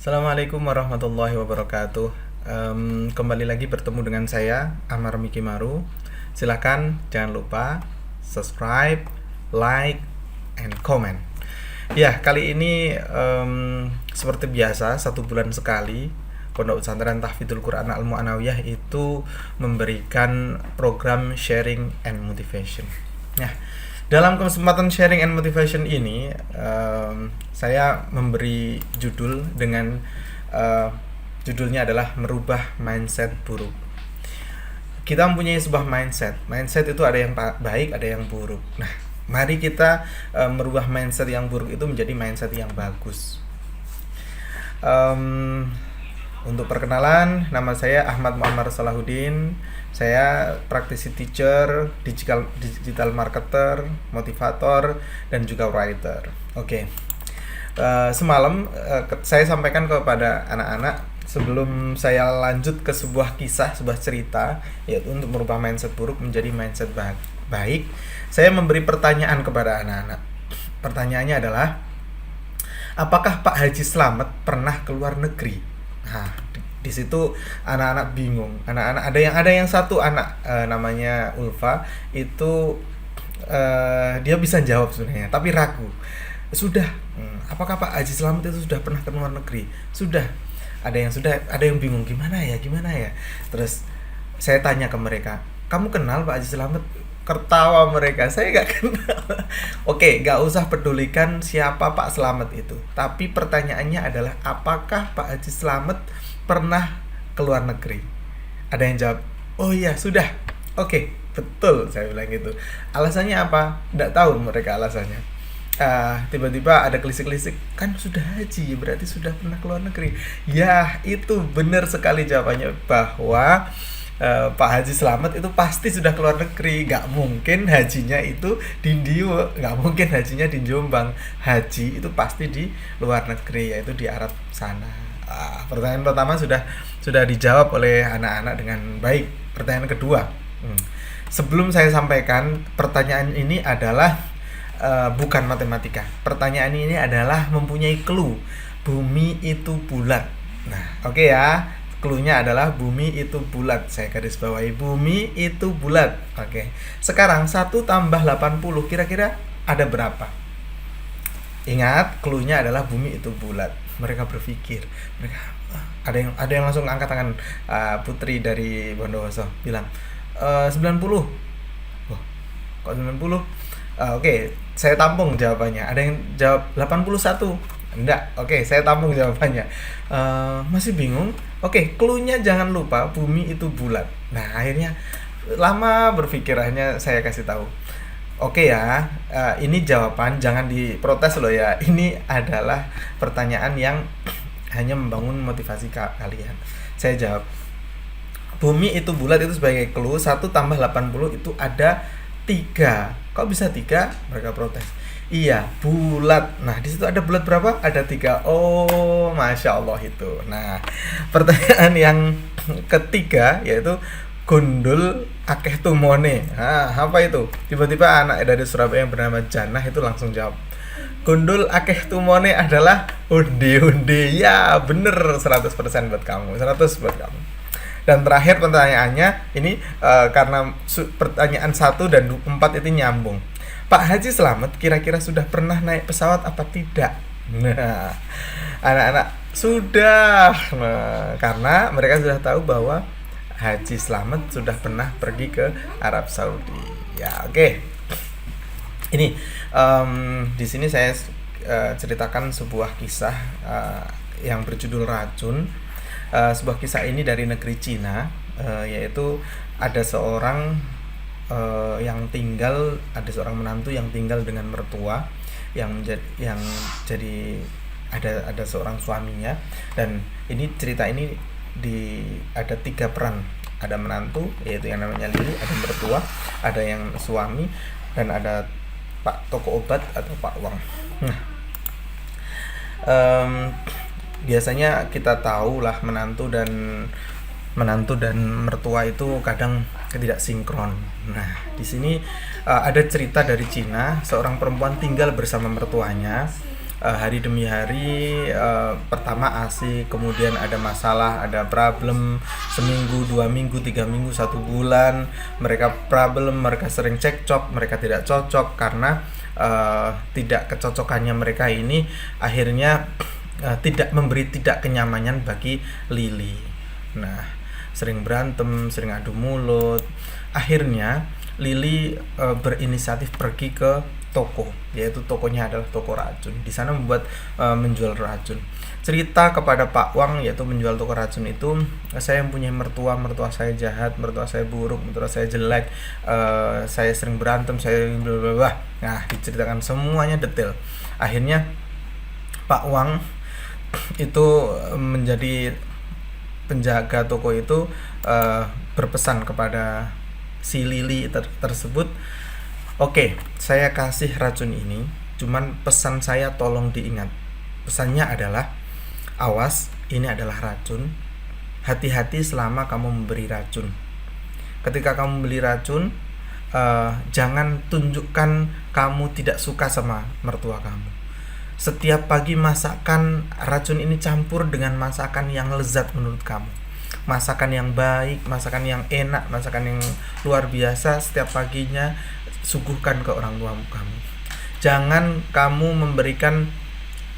Assalamualaikum warahmatullahi wabarakatuh. Kembali lagi bertemu dengan saya Amar Mikimaru. Silakan jangan lupa subscribe, like, and comment. Ya, kali ini seperti biasa 1 bulan sekali Pondok Pesantren Tahfidzul Quran Al Mu'anawiyah itu memberikan program sharing and motivation. Nah, dalam kesempatan sharing and motivation ini, saya memberi judul dengan judulnya adalah merubah mindset buruk. Kita mempunyai sebuah mindset itu ada yang baik, ada yang buruk. Nah, mari kita merubah mindset yang buruk itu menjadi mindset yang bagus. Untuk perkenalan, nama saya Ahmad Muammar Salahuddin. Saya praktisi teacher, digital marketer, motivator, dan juga writer. Oke. Semalam saya sampaikan kepada anak-anak sebelum saya lanjut ke sebuah kisah, sebuah cerita, yaitu untuk merubah mindset buruk menjadi mindset baik. Saya memberi pertanyaan kepada anak-anak. Pertanyaannya adalah, apakah Pak Haji Slamet pernah ke luar negeri? Nah, di situ anak-anak bingung. Anak-anak ada yang satu anak namanya Ulfa itu dia bisa jawab sebenarnya, tapi ragu. Sudah. Apakah Pak Haji Slamet itu sudah pernah ke luar negeri? Sudah. Ada yang bingung gimana ya? Terus saya tanya ke mereka, "Kamu kenal Pak Haji Slamet?" Tertawa mereka, saya nggak kenal. Oke, nggak usah pedulikan siapa Pak Slamet itu, tapi pertanyaannya adalah apakah Pak Haji Slamet pernah ke luar negeri? Ada yang jawab, oh iya sudah. Oke, betul, saya bilang gitu. Alasannya apa? Nggak tahu mereka alasannya. Tiba-tiba ada kelisik-kelisik, kan sudah haji berarti sudah pernah ke luar negeri. Ya, itu benar sekali jawabannya, bahwa Pak Haji Slamet itu pasti sudah keluar negeri. Gak mungkin hajinya itu di Indio, gak mungkin hajinya di Jombang. Haji itu pasti di luar negeri, yaitu di Arab sana. Pertanyaan pertama sudah dijawab oleh anak-anak dengan baik. Pertanyaan kedua, sebelum saya sampaikan, pertanyaan ini adalah bukan matematika. Pertanyaan ini adalah mempunyai clue. Bumi itu bulat. Nah, oke ya. Clue-nya adalah bumi itu bulat. Saya garis bawahi, bumi itu bulat. Oke. Sekarang 1 tambah 80 kira-kira ada berapa? Ingat, clue-nya adalah bumi itu bulat. Mereka berpikir, ada yang langsung angkat tangan. Putri dari Bondowoso bilang 90. Wah, kok 90? Oke, saya tampung jawabannya. Ada yang jawab 81. Enggak, oke, saya tampung jawabannya. Masih bingung? Oke, clue-nya jangan lupa bumi itu bulat. Nah, akhirnya lama berpikir, akhirnya saya kasih tahu. Oke ya, ini jawaban, jangan diprotes loh ya. Ini adalah pertanyaan yang hanya membangun motivasi kalian. Saya jawab, bumi itu bulat itu sebagai clue. 1 tambah 80 itu ada 3. Kok bisa 3? Mereka protes. Iya, bulat. Nah, di situ ada bulat berapa? Ada 3. Oh, masya Allah itu. Nah, pertanyaan yang ketiga yaitu gundul akeh tumone. Nah, apa itu? Tiba-tiba anak dari Surabaya yang bernama Janah itu langsung jawab, gundul akeh tumone adalah undi-undi. Ya, bener, 100% buat kamu. 100 buat kamu. Dan terakhir pertanyaannya ini karena pertanyaan 1 dan 4 itu nyambung. Pak Haji Slamet kira-kira sudah pernah naik pesawat apa tidak? Nah, anak-anak sudah. Nah, karena mereka sudah tahu bahwa Haji Slamet sudah pernah pergi ke Arab Saudi. Ya, oke. Ini di sini saya ceritakan sebuah kisah yang berjudul Racun. Sebuah kisah ini dari negeri Cina, yaitu ada seorang seorang menantu yang tinggal dengan mertua yang jadi ada seorang suaminya. Dan ini cerita ini ada 3 peran. Ada menantu yaitu yang namanya Lili, ada mertua, ada yang suami, dan ada Pak toko obat atau Pak Wang. Nah, biasanya kita tahu lah menantu dan mertua itu kadang tidak sinkron. Nah, di sini ada cerita dari Cina, seorang perempuan tinggal bersama mertuanya hari demi hari, pertama asik, kemudian ada masalah, ada problem, seminggu, 2 minggu, 3 minggu, 1 bulan, mereka problem, mereka sering cekcok, mereka tidak cocok karena tidak kecocokannya mereka ini akhirnya tidak kenyamanan bagi Lily. Nah, sering berantem, sering adu mulut. Akhirnya Lily berinisiatif pergi ke toko, yaitu tokonya adalah toko racun. Di sana menjual racun. Cerita kepada Pak Wang, yaitu menjual toko racun itu, saya yang punya mertua saya jahat, mertua saya buruk, mertua saya jelek, saya sering berantem, saya blablabla. Nah, diceritakan semuanya detail. Akhirnya Pak Wang itu menjadi penjaga toko itu, berpesan kepada si Lily tersebut, oke, saya kasih racun ini, cuman pesan saya tolong diingat. Pesannya adalah, awas, ini adalah racun, hati-hati selama kamu memberi racun. Ketika kamu beli racun, jangan tunjukkan kamu tidak suka sama mertua kamu. Setiap pagi masakan racun ini campur dengan masakan yang lezat menurut kamu, masakan yang baik, masakan yang enak, masakan yang luar biasa. Setiap paginya suguhkan ke orang tua kamu. Jangan kamu memberikan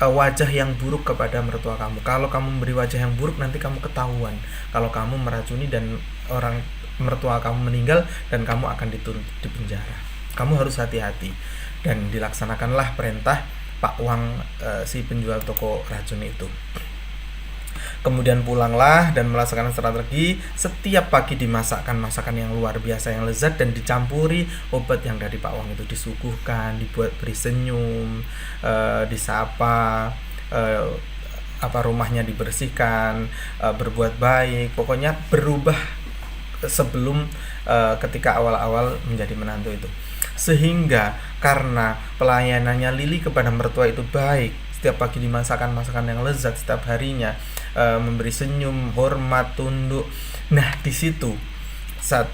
wajah yang buruk kepada mertua kamu. Kalau kamu memberi wajah yang buruk, nanti kamu ketahuan kalau kamu meracuni dan orang mertua kamu meninggal, dan kamu akan dituntut di penjara. Kamu harus hati-hati. Dan dilaksanakanlah perintah Pak Wang, si penjual toko racun itu. Kemudian pulanglah dan melaksanakan strategi. Setiap pagi dimasakkan masakan yang luar biasa, yang lezat, dan dicampuri obat yang dari Pak Wang itu, disuguhkan, dibuat beri senyum, disapa, rumahnya dibersihkan, berbuat baik, pokoknya berubah sebelum ketika awal-awal menjadi menantu itu. Sehingga karena pelayanannya Lily kepada mertua itu baik, setiap pagi dimasakkan masakan yang lezat, setiap harinya memberi senyum, hormat, tunduk. Nah, di situ 1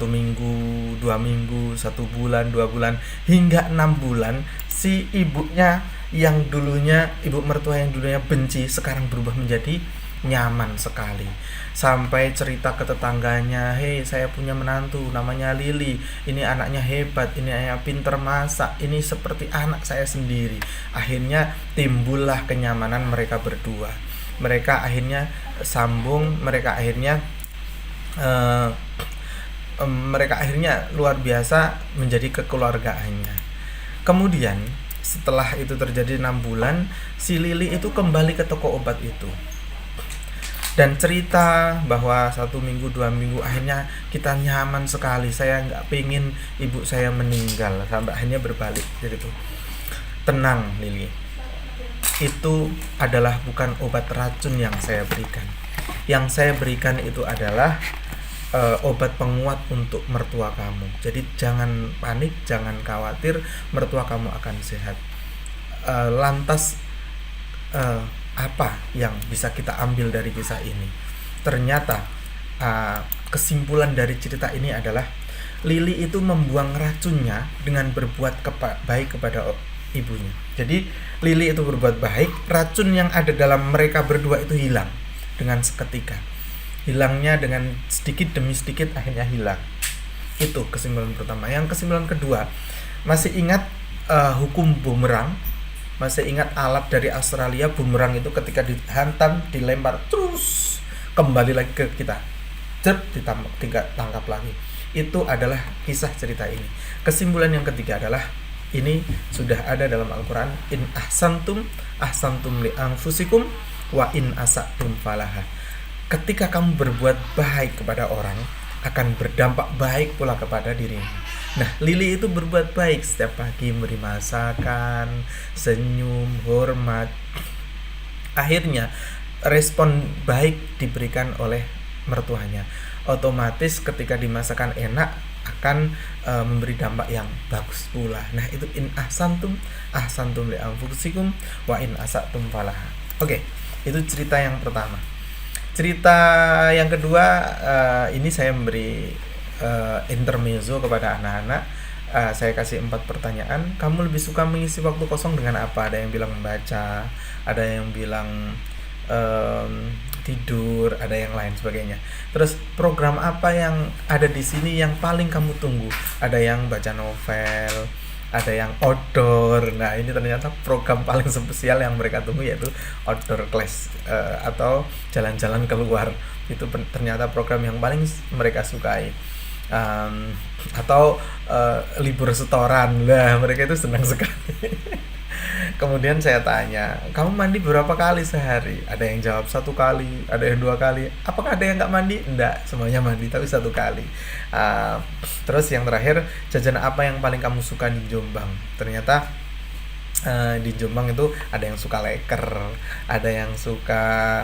minggu, 2 minggu, 1 bulan, 2 bulan, hingga 6 bulan, si ibunya yang dulunya, ibu mertua yang dulunya benci, sekarang berubah menjadi nyaman sekali. Sampai cerita ke tetangganya, hei, saya punya menantu namanya Lily, ini anaknya hebat, ini anaknya pinter masak, ini seperti anak saya sendiri. Akhirnya timbullah kenyamanan mereka berdua. Mereka akhirnya sambung, mereka akhirnya luar biasa menjadi kekeluargaannya. Kemudian setelah itu terjadi 6 bulan, si Lily itu kembali ke toko obat itu dan cerita bahwa 1 minggu, 2 minggu, akhirnya kita nyaman sekali, saya nggak pengen ibu saya meninggal, sampai akhirnya berbalik. Jadi itu, tenang Lily, itu adalah bukan obat racun yang saya berikan. Yang saya berikan itu adalah obat penguat untuk mertua kamu. Jadi jangan panik, jangan khawatir, mertua kamu akan sehat. Lantas apa yang bisa kita ambil dari kisah ini? Ternyata kesimpulan dari cerita ini adalah Lily itu membuang racunnya dengan berbuat baik kepada ibunya. Jadi Lily itu berbuat baik, racun yang ada dalam mereka berdua itu hilang dengan seketika. Hilangnya dengan sedikit demi sedikit, akhirnya hilang. Itu kesimpulan pertama. Yang kesimpulan kedua, masih ingat hukum bumerang? Masih ingat alat dari Australia, bumerang itu ketika dihantam, dilempar, terus kembali lagi ke kita, tangkap lagi. Itu adalah kisah cerita ini. Kesimpulan yang ketiga adalah, ini sudah ada dalam Al-Quran, in ahsantum li anfusikum wa in asatum falaha. Ketika kamu berbuat baik kepada orang, akan berdampak baik pula kepada dirimu. Nah, Lily itu berbuat baik, setiap pagi memberi masakan, senyum, hormat. Akhirnya respon baik diberikan oleh mertuanya. Otomatis ketika dimasakan enak, akan memberi dampak yang bagus pula. Nah, itu in ahsantum li anfusikum wa in asatum falaha. Oke, itu cerita yang pertama. Cerita yang kedua, ini saya memberi intermezzo kepada anak-anak. Saya kasih 4 pertanyaan. Kamu lebih suka mengisi waktu kosong dengan apa? Ada yang bilang membaca, ada yang bilang tidur, ada yang lain sebagainya. Terus program apa yang ada di sini yang paling kamu tunggu? Ada yang baca novel, ada yang outdoor. Nah, ini ternyata program paling spesial yang mereka tunggu, yaitu outdoor class, atau jalan-jalan keluar. Itu ternyata program yang paling mereka sukai. Atau libur setoran lah, mereka itu senang sekali. Kemudian saya tanya, kamu mandi berapa kali sehari? Ada yang jawab 1 kali, ada yang 2 kali. Apakah ada yang nggak mandi? Enggak, semuanya mandi, tapi 1 kali. Uh, Terus yang terakhir, jajanan apa yang paling kamu suka di Jombang? Ternyata di Jombang itu ada yang suka leker, ada yang suka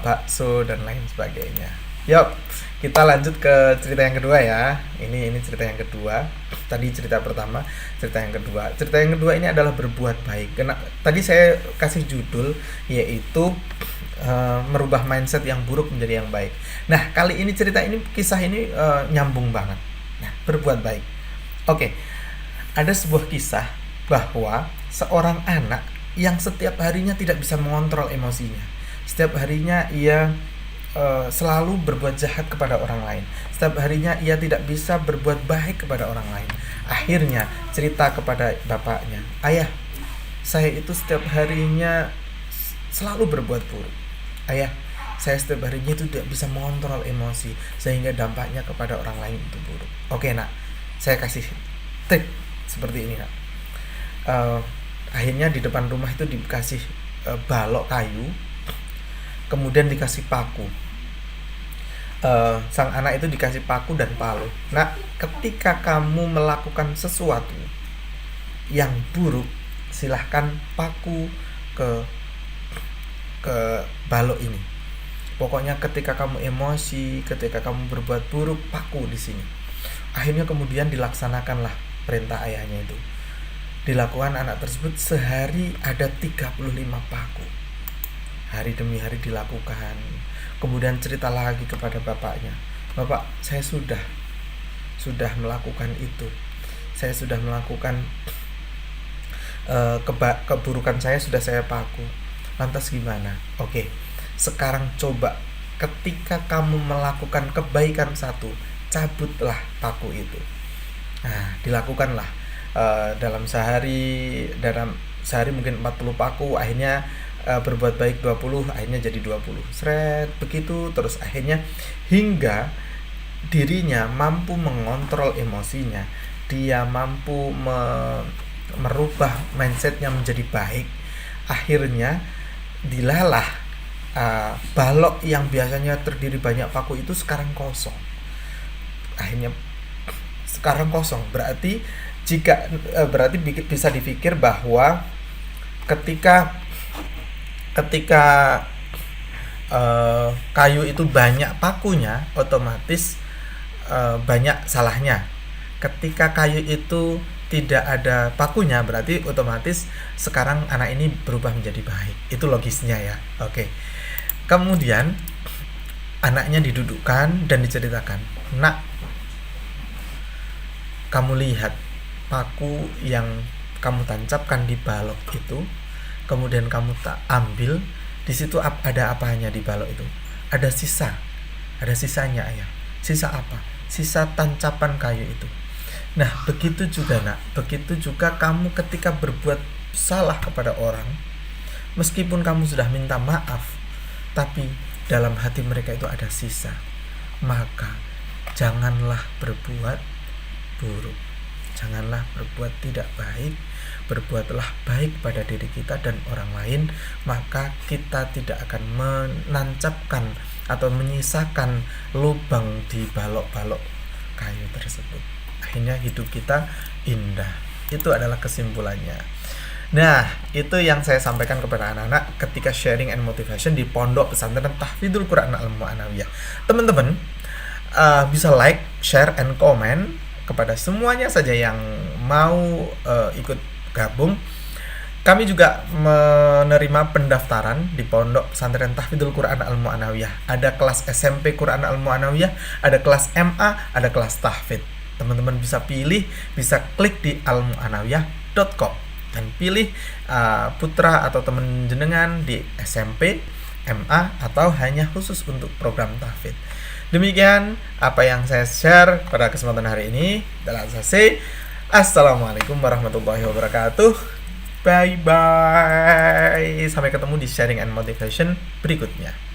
bakso dan lain sebagainya. Yuk, kita lanjut ke cerita yang kedua ya. Ini cerita yang kedua. Tadi cerita pertama, cerita yang kedua. Cerita yang kedua ini adalah berbuat baik. Tadi saya kasih judul yaitu merubah mindset yang buruk menjadi yang baik. Nah, kali ini kisah ini nyambung banget. Nah, berbuat baik. Oke. Ada sebuah kisah bahwa seorang anak yang setiap harinya tidak bisa mengontrol emosinya. Setiap harinya ia selalu berbuat jahat kepada orang lain. Setiap harinya ia tidak bisa berbuat baik kepada orang lain. Akhirnya cerita kepada bapaknya, "Ayah, saya itu setiap harinya selalu berbuat buruk. Ayah, saya setiap harinya itu tidak bisa mengontrol emosi, sehingga dampaknya kepada orang lain itu buruk." Oke nak, saya kasih trik seperti ini nak. Akhirnya di depan rumah itu dikasih balok kayu, kemudian dikasih paku. Sang anak itu dikasih paku dan palu. Nah, ketika kamu melakukan sesuatu yang buruk, silahkan paku ke balok ini. Pokoknya ketika kamu emosi, ketika kamu berbuat buruk, paku di sini. Akhirnya kemudian dilaksanakanlah perintah ayahnya itu. Dilakukan anak tersebut sehari ada 35 paku. Hari demi hari dilakukan. Kemudian cerita lagi kepada bapaknya, "Bapak, saya sudah melakukan itu. Saya sudah melakukan keburukan saya sudah saya paku. Lantas gimana?" Oke, sekarang coba ketika kamu melakukan kebaikan satu, cabutlah paku itu. Nah, dilakukanlah dalam sehari mungkin 40 paku, akhirnya berbuat baik 20, akhirnya jadi 20. Seret begitu terus, akhirnya hingga dirinya mampu mengontrol emosinya, dia mampu merubah mindsetnya menjadi baik. Akhirnya dilalah balok yang biasanya terdiri banyak paku itu sekarang kosong. Akhirnya sekarang kosong, berarti bisa dipikir bahwa ketika kayu itu banyak pakunya, otomatis banyak salahnya. Ketika kayu itu tidak ada pakunya, berarti otomatis sekarang anak ini berubah menjadi baik. Itu logisnya ya. Oke. Kemudian anaknya didudukkan dan diceritakan, "Nak, kamu lihat paku yang kamu tancapkan di balok itu, kemudian kamu tak ambil, di situ ada apanya di balok itu? Ada sisanya ayah. Sisa apa? Sisa tancapan kayu itu. Nah, begitu juga nak, begitu juga kamu ketika berbuat salah kepada orang, meskipun kamu sudah minta maaf, tapi dalam hati mereka itu ada sisa. Maka janganlah berbuat buruk, janganlah berbuat tidak baik, berbuatlah baik pada diri kita dan orang lain, maka kita tidak akan menancapkan atau menyisakan lubang di balok-balok kayu tersebut. Akhirnya hidup kita indah." Itu adalah kesimpulannya. Nah, itu yang saya sampaikan kepada anak-anak ketika sharing and motivation di Pondok Pesantren Tahfidzul Quran Al-Mu'anawiyah. Teman-teman bisa like, share, and comment kepada semuanya saja yang mau ikut gabung. Kami juga menerima pendaftaran di Pondok Pesantren Tahfidzul Quran Al-Mu'anawiyah. Ada kelas SMP Quran Al-Mu'anawiyah, ada kelas MA, ada kelas tahfidz. teman-teman bisa pilih, bisa klik di almuanawiyah.com dan pilih putra atau teman jenengan di SMP, MA, atau hanya khusus untuk program tahfidz. Demikian apa yang saya share pada kesempatan hari ini. Dalam selesai. Assalamualaikum warahmatullahi wabarakatuh. Bye bye. Sampai ketemu di sharing and motivation berikutnya.